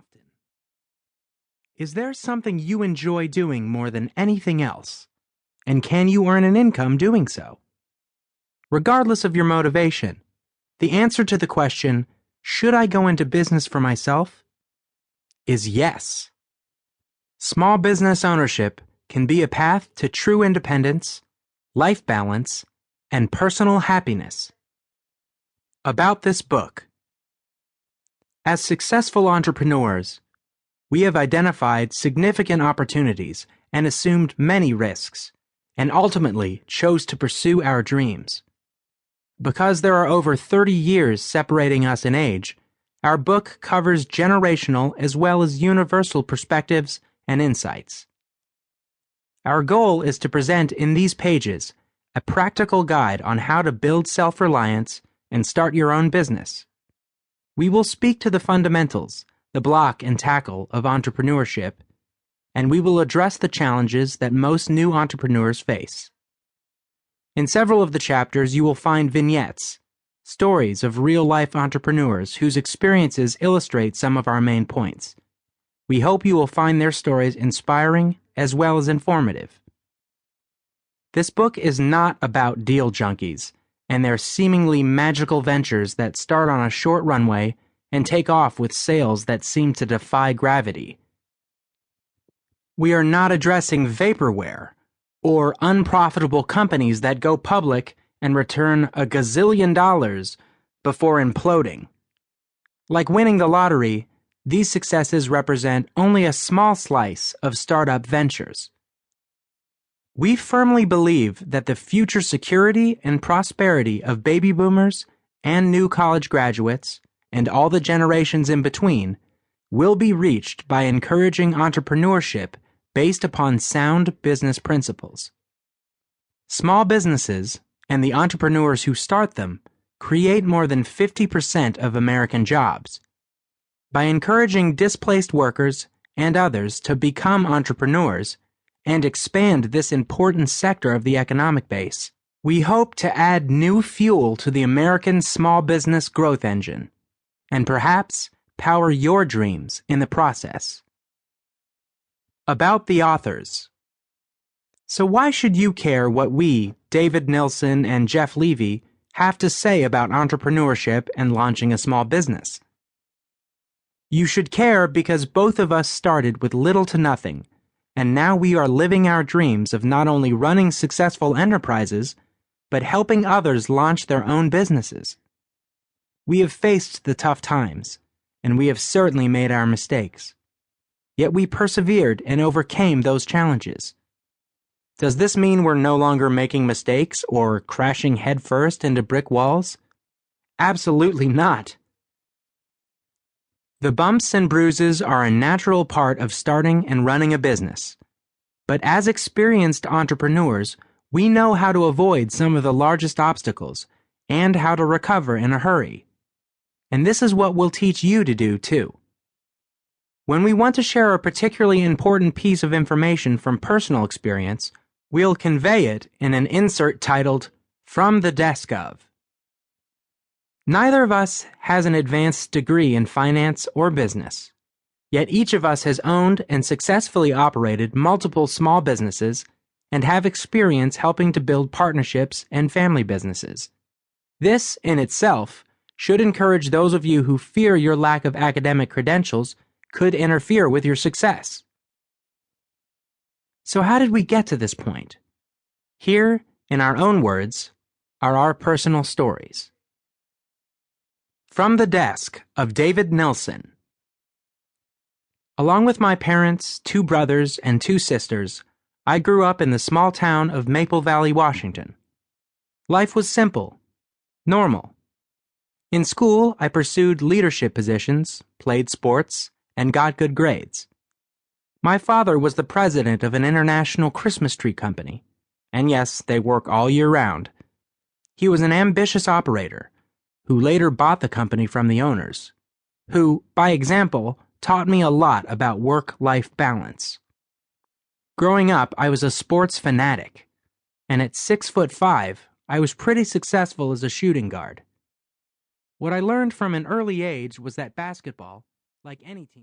often. Is there something you enjoy doing more than anything else? And can you earn an income doing so? Regardless of your motivation, the answer to the question, should I go into business for myself, is yes. Small business ownership can be a path to true independence, life balance, and personal happiness. About this book. As successful entrepreneurs, we have identified significant opportunities and assumed many risks, and ultimately chose to pursue our dreams. Because there are over 30 years separating us in age, our book covers generational as well as universal perspectives and insights. Our goal is to present in these pages a practical guide on how to build self-reliance and start your own business. We will speak to the fundamentals, the block and tackle of entrepreneurship, and we will address the challenges that most new entrepreneurs face. In several of the chapters, you will find vignettes, stories of real-life entrepreneurs whose experiences illustrate some of our main points. We hope you will find their stories inspiring as well as informative. This book is not about deal junkies and their seemingly magical ventures that start on a short runway and take off with sales that seem to defy gravity. We are not addressing vaporware or unprofitable companies that go public and return $1 gazillion before imploding. Like winning the lottery, these successes represent only a small slice of startup ventures. We firmly believe that the future security and prosperity of baby boomers and new college graduates, and all the generations in between, will be reached by encouraging entrepreneurship based upon sound business principles. Small businesses, and the entrepreneurs who start them, create more than 50% of American jobs. By encouraging displaced workers and others to become entrepreneurs and expand this important sector of the economic base, we hope to add new fuel to the American small business growth engine, and perhaps power your dreams in the process. About the authors. So why should you care what we, David Nilssen and Jeff Levy, have to say about entrepreneurship and launching a small business? You should care because both of us started with little to nothing, and now we are living our dreams of not only running successful enterprises, but helping others launch their own businesses. We have faced the tough times, and we have certainly made our mistakes. Yet we persevered and overcame those challenges. Does this mean we're no longer making mistakes or crashing headfirst into brick walls? Absolutely not. The bumps and bruises are a natural part of starting and running a business. But as experienced entrepreneurs, we know how to avoid some of the largest obstacles and how to recover in a hurry. And this is what we'll teach you to do too. When we want to share a particularly important piece of information from personal experience, we'll convey it in an insert titled, From the Desk of. Neither of us has an advanced degree in finance or business, yet each of us has owned and successfully operated multiple small businesses and have experience helping to build partnerships and family businesses. This, in itself, should encourage those of you who fear your lack of academic credentials could interfere with your success. So how did we get to this point? Here, in our own words, are our personal stories. From the Desk of David Nilssen. Along with my parents, 2 brothers, and 2 sisters, I grew up in the small town of Maple Valley, Washington. Life was simple, normal. In school, I pursued leadership positions, played sports, and got good grades. My father was the president of an international Christmas tree company, and yes, they work all year round. He was an ambitious operator, who later bought the company from the owners, who, by example, taught me a lot about work-life balance. Growing up, I was a sports fanatic, and at 6'5", I was pretty successful as a shooting guard. What I learned from an early age was that basketball, like any team